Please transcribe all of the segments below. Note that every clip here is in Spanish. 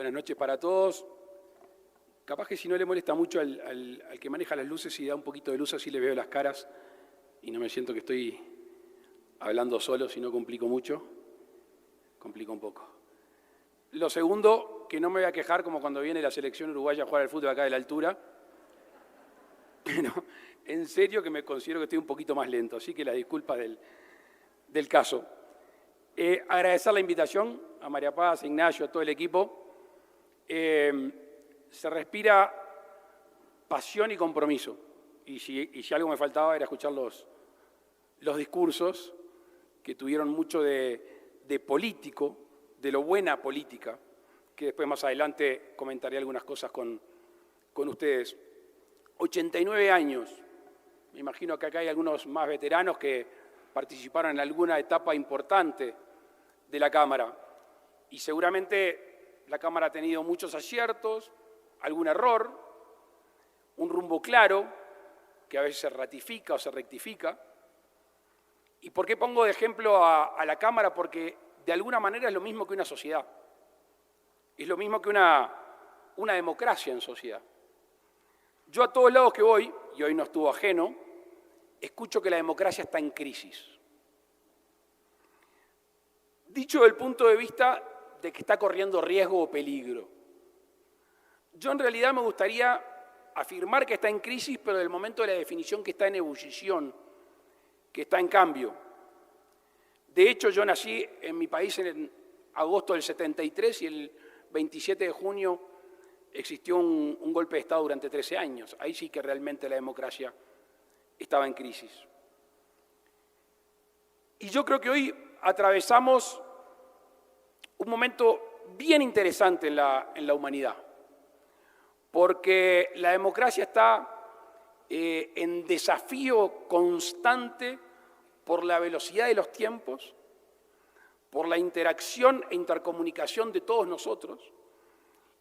Buenas noches para todos. Capaz que si no le molesta mucho al que maneja las luces y da un poquito de luz, así le veo las caras y no me siento que estoy hablando solo, si no complico mucho, complico un poco. Lo segundo, que no me voy a quejar como cuando viene la selección uruguaya a jugar al fútbol acá de la altura, pero en serio que me considero que estoy un poquito más lento, así que las disculpas del caso. Agradecer la invitación a María Paz, a Ignacio, a todo el equipo. Se respira pasión y compromiso. Y si algo me faltaba era escuchar los discursos que tuvieron mucho de político, de lo buena política, que después más adelante comentaré algunas cosas con ustedes. 89 años. Me imagino que acá hay algunos más veteranos que participaron en alguna etapa importante de la Cámara. Y seguramente la Cámara ha tenido muchos aciertos, algún error, un rumbo claro, que a veces se ratifica o se rectifica. ¿Y por qué pongo de ejemplo a la Cámara? Porque de alguna manera es lo mismo que una sociedad. Es lo mismo que una democracia en sociedad. Yo a todos lados que voy, y hoy no estuvo ajeno, escucho que la democracia está en crisis. Dicho desde el punto de vista de que está corriendo riesgo o peligro. Yo en realidad me gustaría afirmar que está en crisis, pero del momento de la definición que está en ebullición, que está en cambio. De hecho, yo nací en mi país en agosto del 73 y el 27 de junio existió un golpe de Estado durante 13 años. Ahí sí que realmente la democracia estaba en crisis. Y yo creo que hoy atravesamos un momento bien interesante en la humanidad, porque la democracia está en desafío constante por la velocidad de los tiempos, por la interacción e intercomunicación de todos nosotros,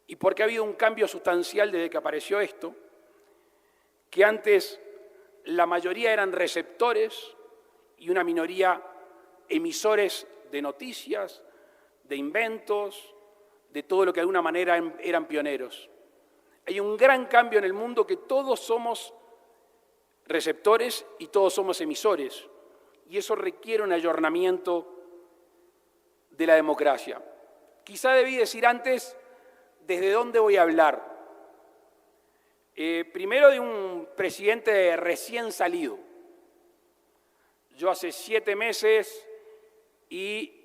y porque ha habido un cambio sustancial desde que apareció esto, que antes la mayoría eran receptores y una minoría emisores de noticias, de inventos, de todo lo que de alguna manera eran pioneros. Hay un gran cambio en el mundo que todos somos receptores y todos somos emisores, y eso requiere un ayornamiento de la democracia. Quizá debí decir antes desde dónde voy a hablar. Primero de un presidente recién salido. Yo hace 7 meses y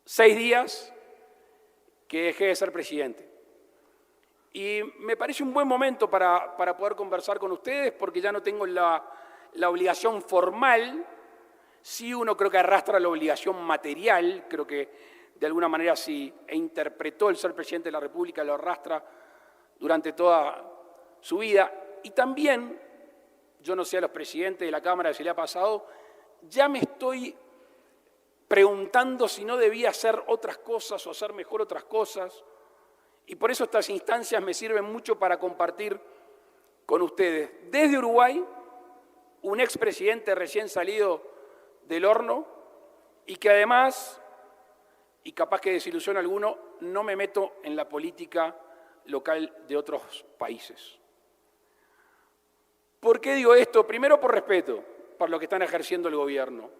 6 días que dejé de ser presidente. Y me parece un buen momento para poder conversar con ustedes, porque ya no tengo la obligación formal. Sí, uno creo que arrastra la obligación material, creo que de alguna manera sí interpretó el ser presidente de la República, lo arrastra durante toda su vida. Y también, yo no sé a los presidentes de la Cámara si le ha pasado, ya me estoy preguntando si no debía hacer otras cosas o hacer mejor otras cosas. Y por eso estas instancias me sirven mucho para compartir con ustedes. Desde Uruguay, un expresidente recién salido del horno y que además, y capaz que desilusiona a alguno, no me meto en la política local de otros países. ¿Por qué digo esto? Primero por respeto por lo que están ejerciendo el gobierno.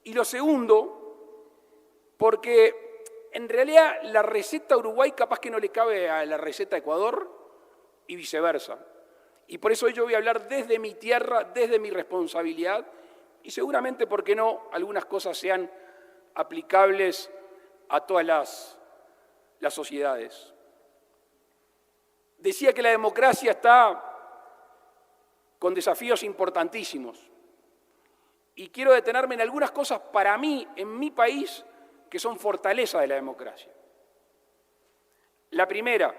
Y lo segundo, porque en realidad la receta Uruguay capaz que no le cabe a la receta Ecuador y viceversa. Y por eso yo voy a hablar desde mi tierra, desde mi responsabilidad, y seguramente, ¿por qué no?, algunas cosas sean aplicables a todas las sociedades. Decía que la democracia está con desafíos importantísimos. Y quiero detenerme en algunas cosas para mí, en mi país, que son fortaleza de la democracia. La primera,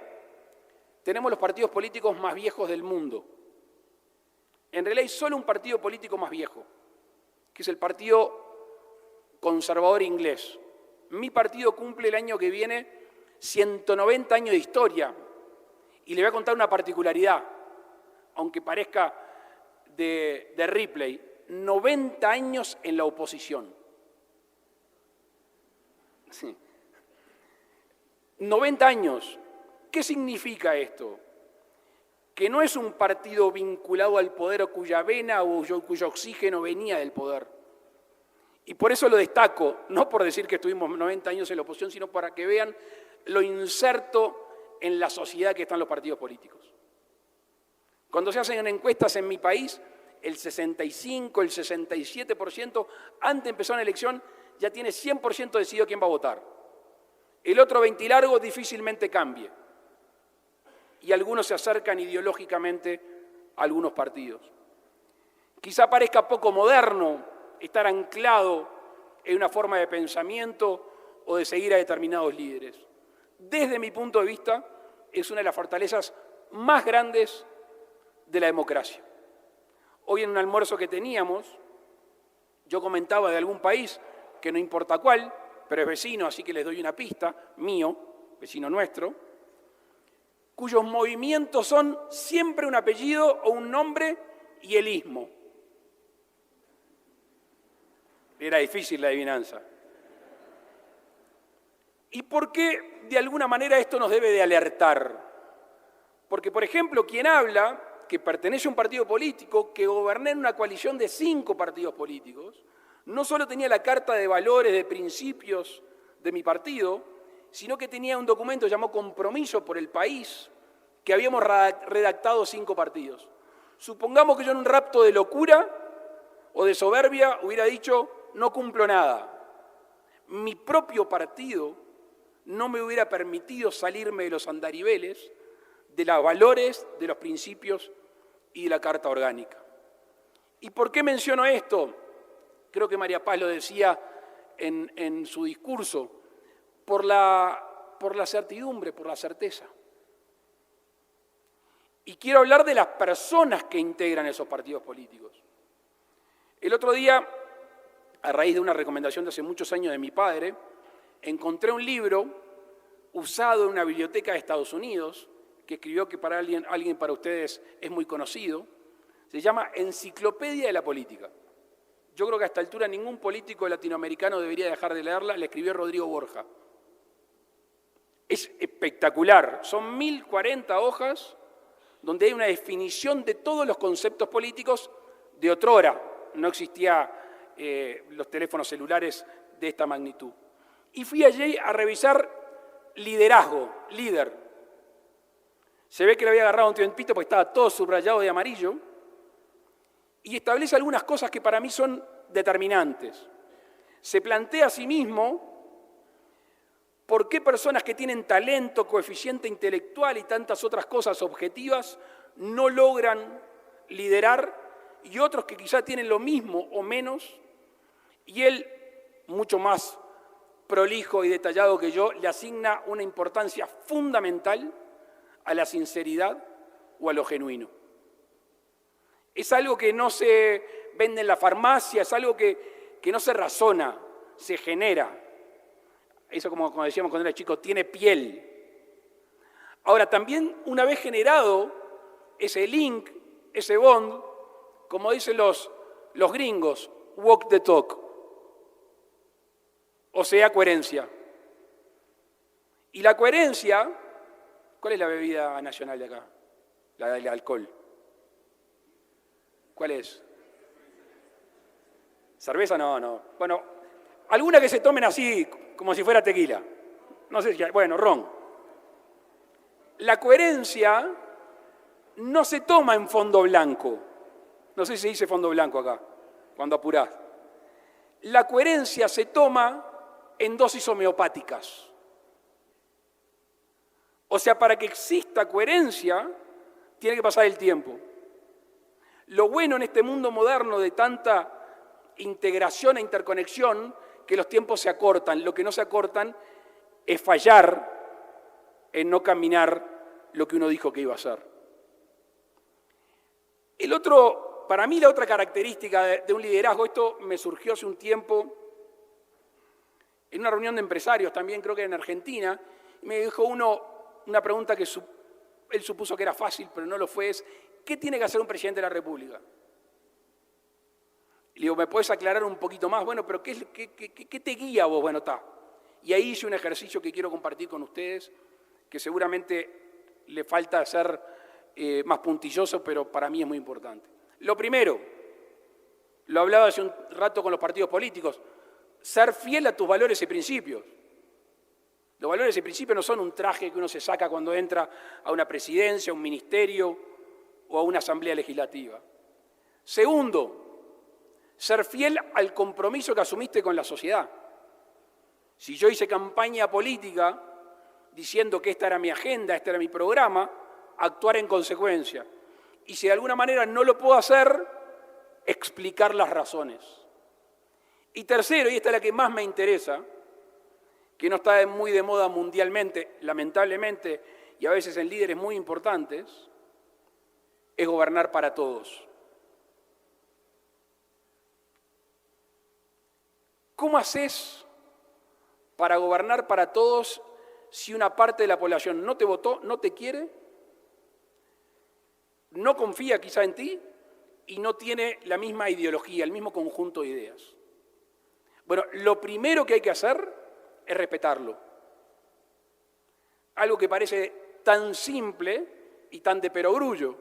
tenemos los partidos políticos más viejos del mundo. En realidad hay solo un partido político más viejo, que es el Partido Conservador Inglés. Mi partido cumple el año que viene 190 años de historia. Y le voy a contar una particularidad, aunque parezca de Ripley, 90 años en la oposición. Sí. 90 años. ¿Qué significa esto? Que no es un partido vinculado al poder o cuya vena o cuyo oxígeno venía del poder. Y por eso lo destaco, no por decir que estuvimos 90 años en la oposición, sino para que vean lo inserto en la sociedad que están los partidos políticos. Cuando se hacen encuestas en mi país, el 65, el 67%, antes de empezar una elección, ya tiene 100% decidido quién va a votar. El otro 20 y largo difícilmente cambie. Y algunos se acercan ideológicamente a algunos partidos. Quizá parezca poco moderno estar anclado en una forma de pensamiento o de seguir a determinados líderes. Desde mi punto de vista, es una de las fortalezas más grandes de la democracia. Hoy en un almuerzo que teníamos, yo comentaba de algún país, que no importa cuál, pero es vecino, así que les doy una pista, mío, vecino nuestro, cuyos movimientos son siempre un apellido o un nombre y el istmo. Era difícil la adivinanza. ¿Y por qué de alguna manera esto nos debe de alertar? Porque, por ejemplo, quien habla, que pertenece a un partido político, que gobernó en una coalición de 5 partidos políticos, no solo tenía la carta de valores, de principios de mi partido, sino que tenía un documento llamado Compromiso por el País, que habíamos redactado 5 partidos. Supongamos que yo en un rapto de locura o de soberbia hubiera dicho, no cumplo nada. Mi propio partido no me hubiera permitido salirme de los andariveles, de los valores, de los principios y de la Carta Orgánica. ¿Y por qué menciono esto? Creo que María Paz lo decía en su discurso, por la certidumbre, por la certeza. Y quiero hablar de las personas que integran esos partidos políticos. El otro día, a raíz de una recomendación de hace muchos años de mi padre, encontré un libro usado en una biblioteca de Estados Unidos, que escribió que para alguien para ustedes es muy conocido, se llama Enciclopedia de la Política. Yo creo que a esta altura ningún político latinoamericano debería dejar de leerla, la escribió Rodrigo Borja. Es espectacular, son 1040 hojas donde hay una definición de todos los conceptos políticos de otrora. No existían los teléfonos celulares de esta magnitud. Y fui allí a revisar liderazgo, líder. Se ve que le había agarrado un tiempito porque estaba todo subrayado de amarillo y establece algunas cosas que para mí son determinantes. Se plantea a sí mismo por qué personas que tienen talento, coeficiente intelectual y tantas otras cosas objetivas no logran liderar y otros que quizá tienen lo mismo o menos, y él, mucho más prolijo y detallado que yo, le asigna una importancia fundamental a la sinceridad o a lo genuino. Es algo que no se vende en la farmacia, es algo que no se razona, se genera. Eso, como decíamos cuando era chico, tiene piel. Ahora, también una vez generado ese link, ese bond, como dicen los gringos, walk the talk, o sea, coherencia. Y la coherencia, ¿cuál es la bebida nacional de acá? La del alcohol. ¿Cuál es? ¿Cerveza? No. Bueno, alguna que se tomen así, como si fuera tequila. No sé si hay, bueno, ron. La coherencia no se toma en fondo blanco. No sé si se dice fondo blanco acá, cuando apurás. La coherencia se toma en dosis homeopáticas. O sea, para que exista coherencia, tiene que pasar el tiempo. Lo bueno en este mundo moderno de tanta integración e interconexión, que los tiempos se acortan. Lo que no se acortan es fallar en no caminar lo que uno dijo que iba a hacer. Para mí la otra característica de un liderazgo, esto me surgió hace un tiempo en una reunión de empresarios, también creo que en Argentina, y me dijo una pregunta que él supuso que era fácil, pero no lo fue, es ¿qué tiene que hacer un presidente de la República? Y le digo, ¿me puedes aclarar un poquito más? Bueno, pero ¿qué te guía a vos? Bueno, está. Y ahí hice un ejercicio que quiero compartir con ustedes, que seguramente le falta ser más puntilloso, pero para mí es muy importante. Lo primero, lo hablaba hace un rato con los partidos políticos, ser fiel a tus valores y principios. Los valores y principios no son un traje que uno se saca cuando entra a una presidencia, a un ministerio o a una asamblea legislativa. Segundo, ser fiel al compromiso que asumiste con la sociedad. Si yo hice campaña política diciendo que esta era mi agenda, este era mi programa, actuar en consecuencia. Y si de alguna manera no lo puedo hacer, explicar las razones. Y tercero, y esta es la que más me interesa, que no está muy de moda mundialmente, lamentablemente, y a veces en líderes muy importantes, es gobernar para todos. ¿Cómo haces para gobernar para todos si una parte de la población no te votó, no te quiere, no confía quizá en ti y no tiene la misma ideología, el mismo conjunto de ideas? Bueno, lo primero que hay que hacer es respetarlo. Algo que parece tan simple y tan de perogrullo.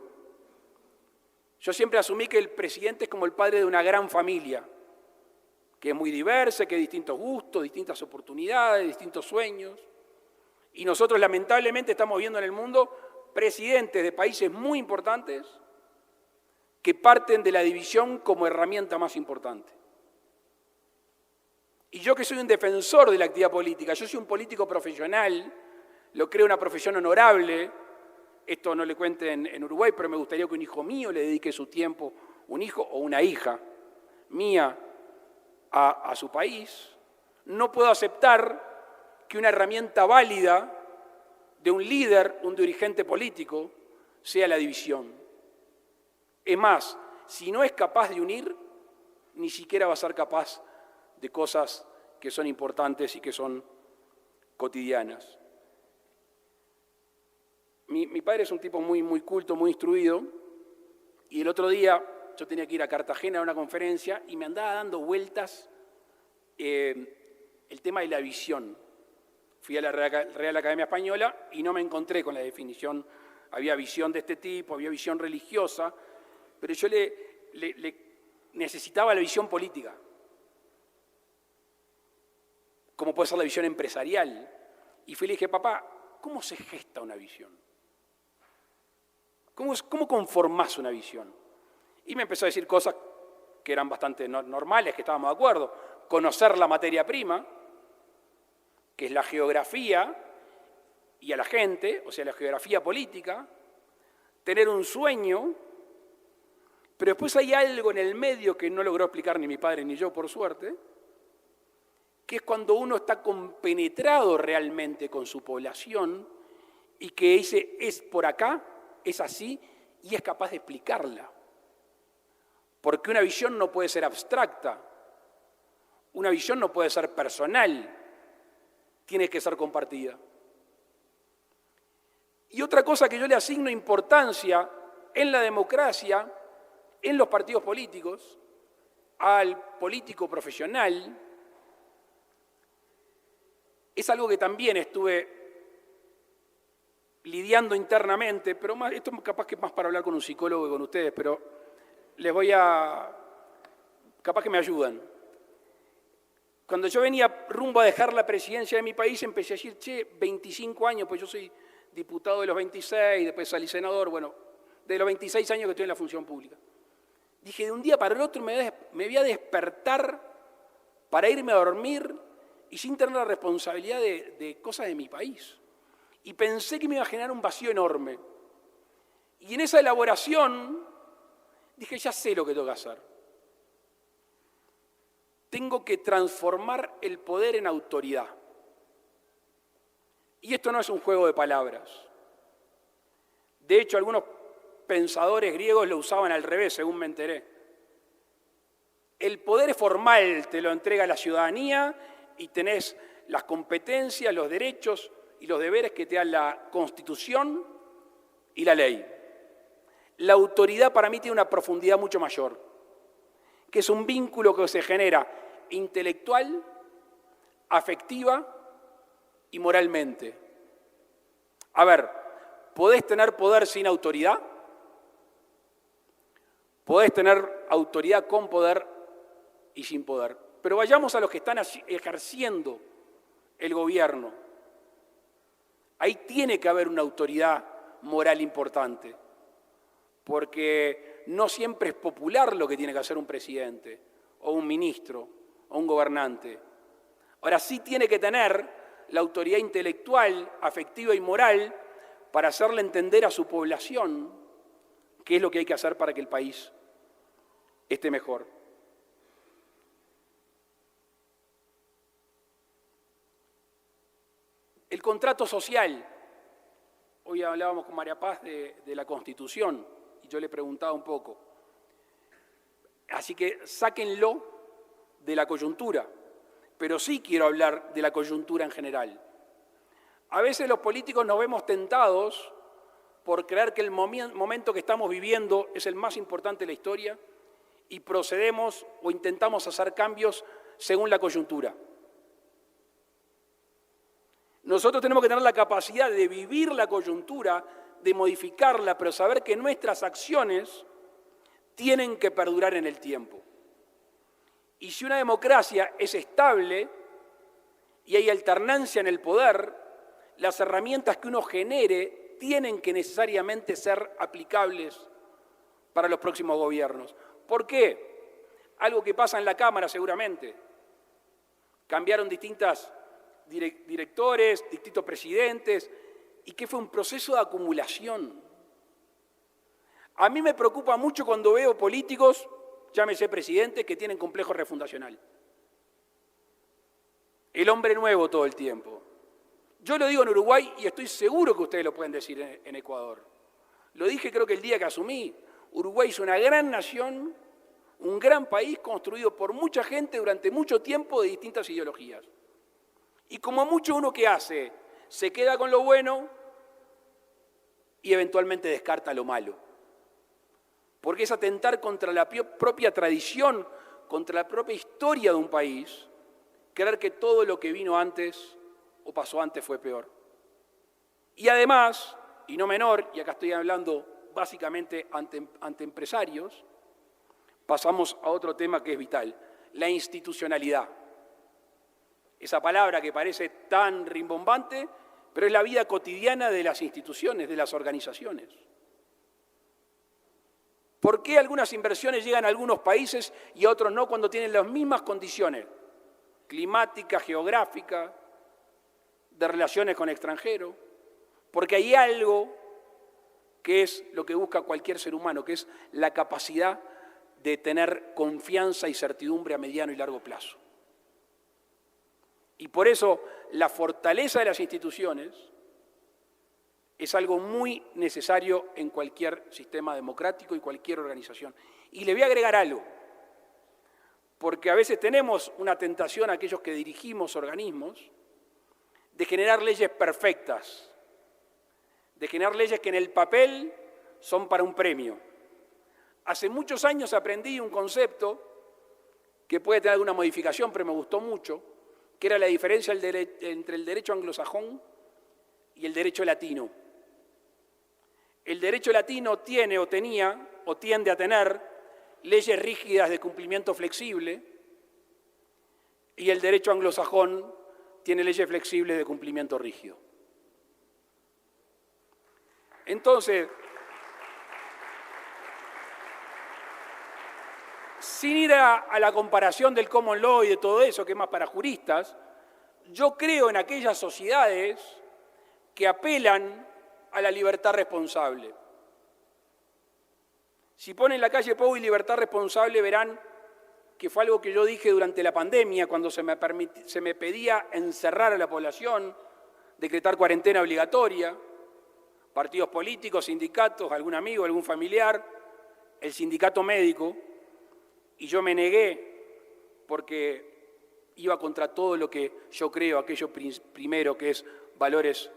Yo siempre asumí que el presidente es como el padre de una gran familia, que es muy diversa, que hay distintos gustos, distintas oportunidades, distintos sueños. Y nosotros lamentablemente estamos viendo en el mundo presidentes de países muy importantes que parten de la división como herramienta más importante. Y yo que soy un defensor de la actividad política, yo soy un político profesional, lo creo una profesión honorable, esto no le cuente en Uruguay, pero me gustaría que un hijo mío le dedique su tiempo, un hijo o una hija mía, a su país. No puedo aceptar que una herramienta válida de un líder, un dirigente político, sea la división. Es más, si no es capaz de unir, ni siquiera va a ser capaz de cosas que son importantes y que son cotidianas. Mi padre es un tipo muy culto, muy instruido, y el otro día yo tenía que ir a Cartagena a una conferencia y me andaba dando vueltas el tema de la visión. Fui a la Real Academia Española y no me encontré con la definición. Había visión de este tipo, había visión religiosa, pero yo le necesitaba la visión política. Como puede ser la visión empresarial. Y fui y le dije, papá, ¿cómo se gesta una visión? ¿Cómo conformás una visión? Y me empezó a decir cosas que eran bastante normales, que estábamos de acuerdo. Conocer la materia prima, que es la geografía, y a la gente, o sea, la geografía política, tener un sueño, pero después hay algo en el medio que no logró explicar ni mi padre ni yo, por suerte, que es cuando uno está compenetrado realmente con su población y que dice, es por acá, es así, y es capaz de explicarla. Porque una visión no puede ser abstracta, una visión no puede ser personal, tiene que ser compartida. Y otra cosa que yo le asigno importancia en la democracia, en los partidos políticos, al político profesional, es algo que también estuve lidiando internamente, pero más, esto capaz que es más para hablar con un psicólogo que con ustedes, pero capaz que me ayudan. Cuando yo venía rumbo a dejar la presidencia de mi país, empecé a decir, 25 años, pues yo soy diputado de los 26, después salí senador, bueno, de los 26 años que estoy en la función pública. Dije, de un día para el otro me voy a despertar para irme a dormir y sin tener la responsabilidad de cosas de mi país. Y pensé que me iba a generar un vacío enorme. Y en esa elaboración dije, ya sé lo que tengo que hacer. Tengo que transformar el poder en autoridad. Y esto no es un juego de palabras. De hecho, algunos pensadores griegos lo usaban al revés, según me enteré. El poder formal te lo entrega la ciudadanía y tenés las competencias, los derechos y los deberes que te da la Constitución y la ley. La autoridad para mí tiene una profundidad mucho mayor, que es un vínculo que se genera intelectual, afectiva y moralmente. A ver, ¿podés tener poder sin autoridad? Podés tener autoridad con poder y sin poder. Pero vayamos a los que están ejerciendo el gobierno. Ahí tiene que haber una autoridad moral importante, porque no siempre es popular lo que tiene que hacer un presidente, o un ministro, o un gobernante. Ahora sí tiene que tener la autoridad intelectual, afectiva y moral para hacerle entender a su población qué es lo que hay que hacer para que el país esté mejor. El contrato social. Hoy hablábamos con María Paz de la Constitución y yo le preguntaba un poco. Así que sáquenlo de la coyuntura, pero sí quiero hablar de la coyuntura en general. A veces los políticos nos vemos tentados por creer que el momento que estamos viviendo es el más importante de la historia y procedemos o intentamos hacer cambios según la coyuntura. Nosotros tenemos que tener la capacidad de vivir la coyuntura, de modificarla, pero saber que nuestras acciones tienen que perdurar en el tiempo. Y si una democracia es estable y hay alternancia en el poder, las herramientas que uno genere tienen que necesariamente ser aplicables para los próximos gobiernos. ¿Por qué? Algo que pasa en la Cámara seguramente. Cambiaron distintas directores, distintos presidentes, y que fue un proceso de acumulación. A mí me preocupa mucho cuando veo políticos, llámese presidentes, que tienen complejo refundacional. El hombre nuevo todo el tiempo. Yo lo digo en Uruguay y estoy seguro que ustedes lo pueden decir en Ecuador. Lo dije creo que el día que asumí. Uruguay es una gran nación, un gran país construido por mucha gente durante mucho tiempo de distintas ideologías. Y como mucho uno que hace, se queda con lo bueno y eventualmente descarta lo malo. Porque es atentar contra la propia tradición, contra la propia historia de un país, creer que todo lo que vino antes o pasó antes fue peor. Y además, y no menor, y acá estoy hablando básicamente ante empresarios, pasamos a otro tema que es vital, la institucionalidad. Esa palabra que parece tan rimbombante, pero es la vida cotidiana de las instituciones, de las organizaciones. ¿Por qué algunas inversiones llegan a algunos países y a otros no cuando tienen las mismas condiciones climáticas, geográficas, de relaciones con extranjeros? Porque hay algo que es lo que busca cualquier ser humano, que es la capacidad de tener confianza y certidumbre a mediano y largo plazo. Y por eso la fortaleza de las instituciones es algo muy necesario en cualquier sistema democrático y cualquier organización. Y le voy a agregar algo, porque a veces tenemos una tentación, aquellos que dirigimos organismos, de generar leyes perfectas, de generar leyes que en el papel son para un premio. Hace muchos años aprendí un concepto que puede tener alguna modificación, pero me gustó mucho, que era la diferencia entre el derecho anglosajón y el derecho latino. El derecho latino tiene o tenía o tiende a tener leyes rígidas de cumplimiento flexible y el derecho anglosajón tiene leyes flexibles de cumplimiento rígido. Entonces, sin ir a la comparación del common law y de todo eso, que es más para juristas, yo creo en aquellas sociedades que apelan a la libertad responsable. Si ponen en la calle Pou y libertad responsable, verán que fue algo que yo dije durante la pandemia, cuando se me pedía encerrar a la población, decretar cuarentena obligatoria, partidos políticos, sindicatos, algún amigo, algún familiar, el sindicato médico, y yo me negué porque iba contra todo lo que yo creo, aquello primero que es valores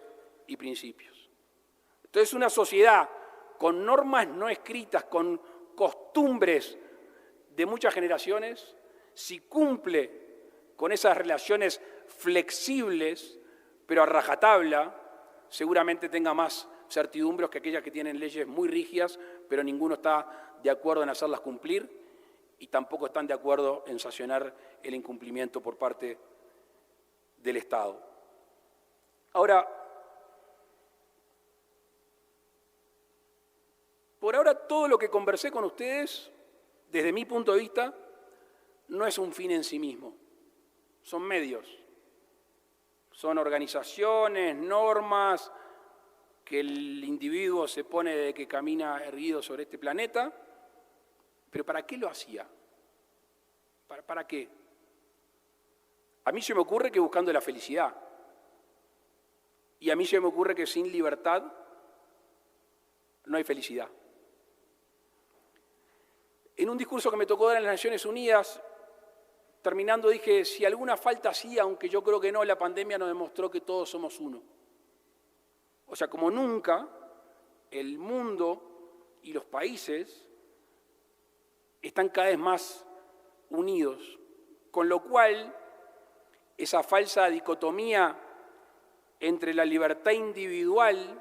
y principios. Entonces, una sociedad con normas no escritas, con costumbres de muchas generaciones, si cumple con esas relaciones flexibles, pero a rajatabla seguramente tenga más certidumbres que aquellas que tienen leyes muy rígidas, pero ninguno está de acuerdo en hacerlas cumplir y tampoco están de acuerdo en sancionar el incumplimiento por parte del Estado. Ahora, por ahora todo lo que conversé con ustedes, desde mi punto de vista, no es un fin en sí mismo, son medios, son organizaciones, normas que el individuo se pone de que camina erguido sobre este planeta, pero ¿para qué lo hacía? ¿Para qué? A mí se me ocurre que buscando la felicidad, y a mí se me ocurre que sin libertad no hay felicidad. En un discurso que me tocó dar en las Naciones Unidas, terminando dije, si alguna falta hacía, aunque yo creo que no, la pandemia nos demostró que todos somos uno. O sea, como nunca, el mundo y los países están cada vez más unidos, con lo cual esa falsa dicotomía entre la libertad individual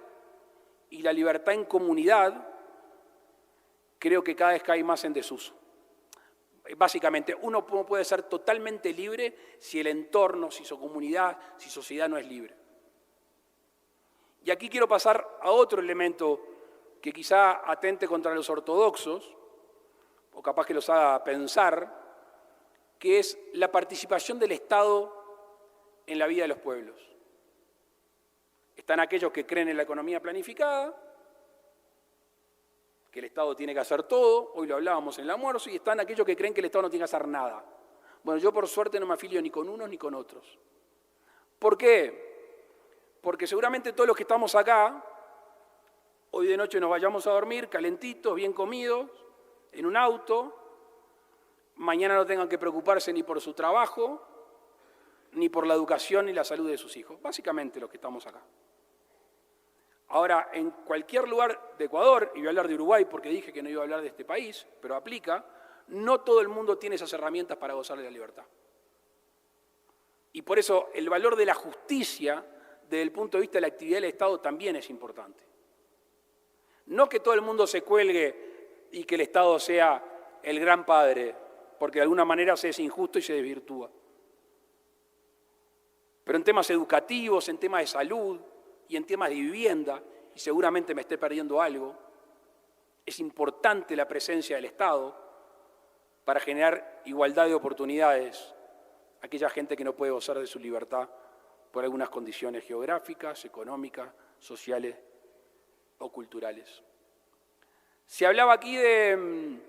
y la libertad en comunidad, creo que cada vez cae más en desuso. Básicamente, uno puede ser totalmente libre si el entorno, si su comunidad, si sociedad no es libre. Y aquí quiero pasar a otro elemento que quizá atente contra los ortodoxos, o capaz que los haga pensar, que es la participación del Estado en la vida de los pueblos. Están aquellos que creen en la economía planificada, que el Estado tiene que hacer todo, hoy lo hablábamos en el almuerzo, y están aquellos que creen que el Estado no tiene que hacer nada. Bueno, yo por suerte no me afilio ni con unos ni con otros. ¿Por qué? Porque seguramente todos los que estamos acá, hoy de noche nos vayamos a dormir calentitos, bien comidos, en un auto, mañana no tengan que preocuparse ni por su trabajo, ni por la educación ni la salud de sus hijos. Básicamente los que estamos acá. Ahora, en cualquier lugar de Ecuador, y voy a hablar de Uruguay porque dije que no iba a hablar de este país, pero aplica, no todo el mundo tiene esas herramientas para gozar de la libertad. Y por eso el valor de la justicia, desde el punto de vista de la actividad del Estado, también es importante. No que todo el mundo se cuelgue y que el Estado sea el gran padre, porque de alguna manera se es injusto y se desvirtúa. Pero en temas educativos, en temas de salud y en temas de vivienda, y seguramente me esté perdiendo algo, es importante la presencia del Estado para generar igualdad de oportunidades a aquella gente que no puede gozar de su libertad por algunas condiciones geográficas, económicas, sociales o culturales. Se hablaba aquí del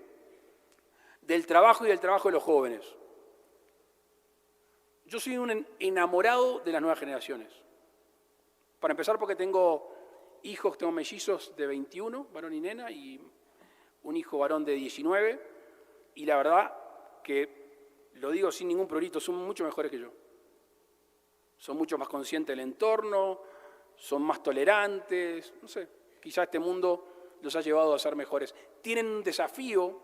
trabajo y del trabajo de los jóvenes. Yo soy un enamorado de las nuevas generaciones. Para empezar, porque tengo hijos, tengo mellizos de 21, varón y nena, y un hijo varón de 19, y la verdad que, lo digo sin ningún prurito, son mucho mejores que yo. Son mucho más conscientes del entorno, son más tolerantes, no sé, quizá este mundo los ha llevado a ser mejores. Tienen un desafío,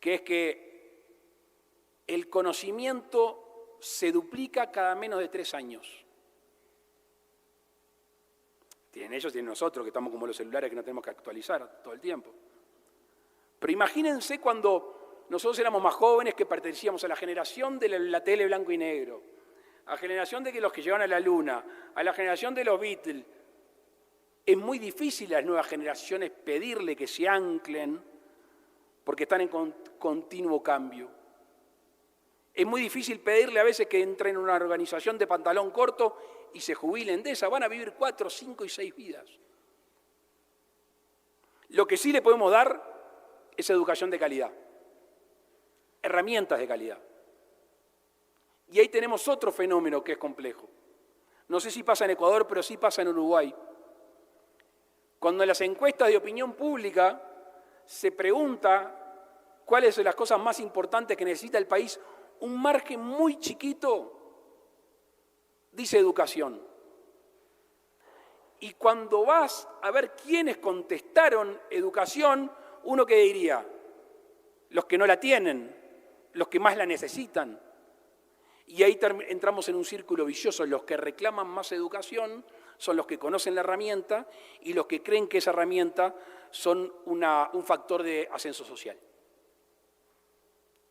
que es que el conocimiento se duplica cada menos de 3 años. Tienen ellos, tienen nosotros, que estamos como los celulares que no tenemos que actualizar todo el tiempo. Pero imagínense cuando nosotros éramos más jóvenes, que pertenecíamos a la generación de la tele blanco y negro, a la generación de los que llegaron a la luna, a la generación de los Beatles. Es muy difícil a las nuevas generaciones pedirle que se anclen porque están en continuo cambio. Es muy difícil pedirle a veces que entren en una organización de pantalón corto y se jubilen de esa. Van a vivir 4, 5 y 6 vidas. Lo que sí le podemos dar es educación de calidad, herramientas de calidad. Y ahí tenemos otro fenómeno que es complejo. No sé si pasa en Ecuador, pero sí pasa en Uruguay. Cuando en las encuestas de opinión pública se pregunta cuáles son las cosas más importantes que necesita el país, un margen muy chiquito dice educación. Y cuando vas a ver quiénes contestaron educación, uno que diría, los que no la tienen, los que más la necesitan. Y ahí entramos en un círculo vicioso. Los que reclaman más educación son los que conocen la herramienta y los que creen que esa herramienta son un factor de ascenso social.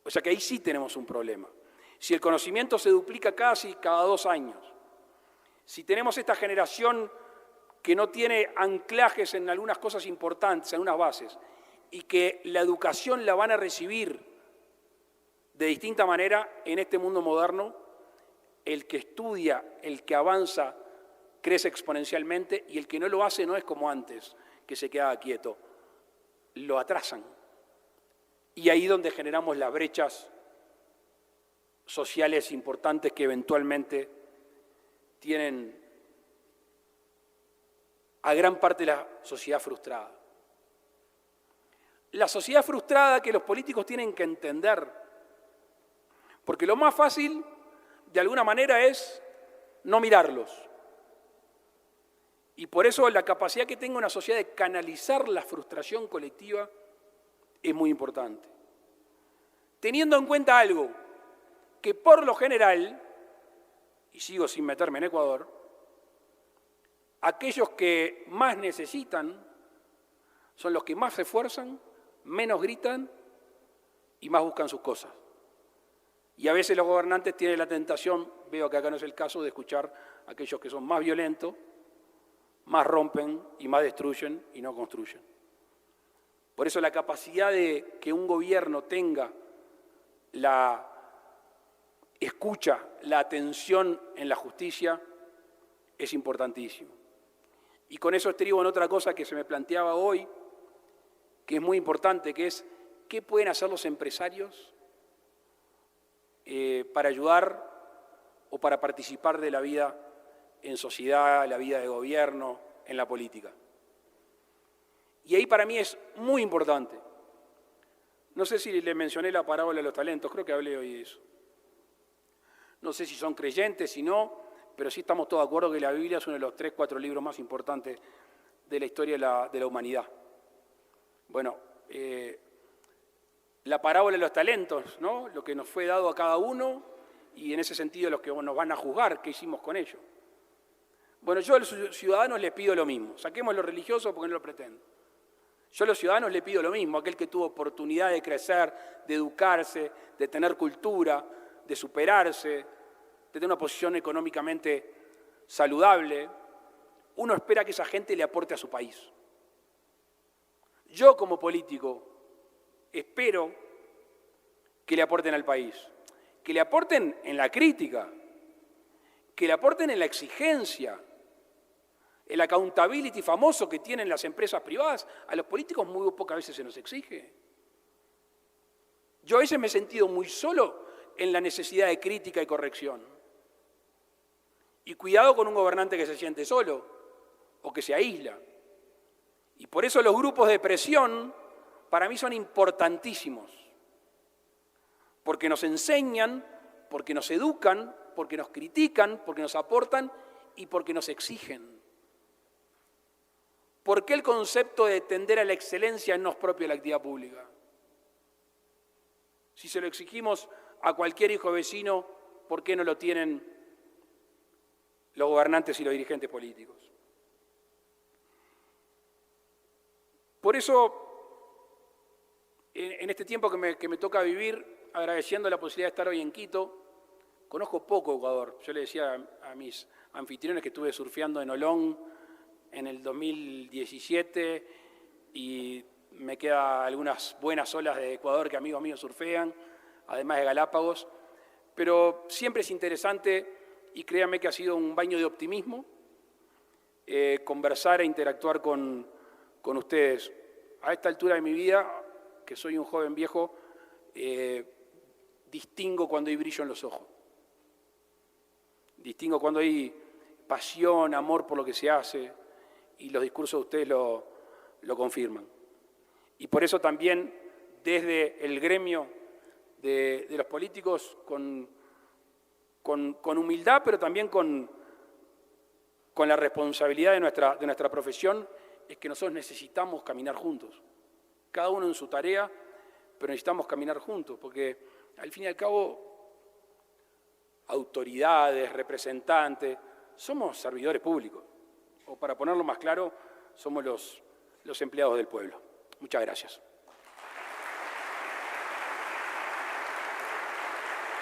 O sea que ahí sí tenemos un problema. Si el conocimiento se duplica casi cada 2 años, si tenemos esta generación que no tiene anclajes en algunas cosas importantes, en unas bases, y que la educación la van a recibir de distinta manera en este mundo moderno, el que estudia, el que avanza, crece exponencialmente, y el que no lo hace no es como antes, que se quedaba quieto, lo atrasan. Y ahí es donde generamos las brechas sociales importantes que eventualmente tienen a gran parte de la sociedad frustrada. La sociedad frustrada que los políticos tienen que entender, porque lo más fácil, de alguna manera, es no mirarlos. Y por eso la capacidad que tenga una sociedad de canalizar la frustración colectiva es muy importante. Teniendo en cuenta algo, que por lo general, y sigo sin meterme en Ecuador, aquellos que más necesitan son los que más se esfuerzan, menos gritan y más buscan sus cosas. Y a veces los gobernantes tienen la tentación, veo que acá no es el caso, de escuchar a aquellos que son más violentos, más rompen y más destruyen y no construyen. Por eso la capacidad de que un gobierno tenga la escucha, la atención en la justicia es importantísimo. Y con eso estribo en otra cosa que se me planteaba hoy, que es muy importante, que es ¿qué pueden hacer los empresarios para ayudar o para participar de la vida en sociedad, la vida de gobierno, en la política? Y ahí para mí es muy importante. No sé si le mencioné la parábola de los talentos, creo que hablé hoy de eso. No sé si son creyentes, si no, pero sí estamos todos de acuerdo que la Biblia es uno de los 3, 4 libros más importantes de la historia de la humanidad. Bueno, la parábola de los talentos, ¿no? Lo que nos fue dado a cada uno y en ese sentido los que nos van a juzgar, ¿qué hicimos con ello? Bueno, yo a los ciudadanos les pido lo mismo, saquemos lo religioso porque no lo pretendo. Yo a los ciudadanos les pido lo mismo, aquel que tuvo oportunidad de crecer, de educarse, de tener cultura, de superarse, de tener una posición económicamente saludable, uno espera que esa gente le aporte a su país. Yo como político espero que le aporten al país, que le aporten en la crítica, que le aporten en la exigencia, el accountability famoso que tienen las empresas privadas. A los políticos muy pocas veces se nos exige. Yo a veces me he sentido muy solo en la necesidad de crítica y corrección. Y cuidado con un gobernante que se siente solo o que se aísla. Y por eso los grupos de presión para mí son importantísimos. Porque nos enseñan, porque nos educan, porque nos critican, porque nos aportan y porque nos exigen. ¿Por qué el concepto de tender a la excelencia no es propio de la actividad pública? Si se lo exigimos a cualquier hijo vecino, ¿por qué no lo tienen los gobernantes y los dirigentes políticos? Por eso, en este tiempo que me toca vivir, agradeciendo la posibilidad de estar hoy en Quito, conozco poco Ecuador. Yo le decía a mis anfitriones que estuve surfeando en Olón en el 2017 y me quedan algunas buenas olas de Ecuador que amigos míos surfean, además de Galápagos, pero siempre es interesante y créanme que ha sido un baño de optimismo conversar e interactuar con ustedes. A esta altura de mi vida, que soy un joven viejo, distingo cuando hay brillo en los ojos. Distingo cuando hay pasión, amor por lo que se hace, y los discursos de ustedes lo confirman. Y por eso también, desde el gremio de los políticos, con humildad, pero también con la responsabilidad de nuestra profesión, es que nosotros necesitamos caminar juntos. Cada uno en su tarea, pero necesitamos caminar juntos, porque al fin y al cabo autoridades, representantes, somos servidores públicos. O para ponerlo más claro, somos los empleados del pueblo. Muchas gracias.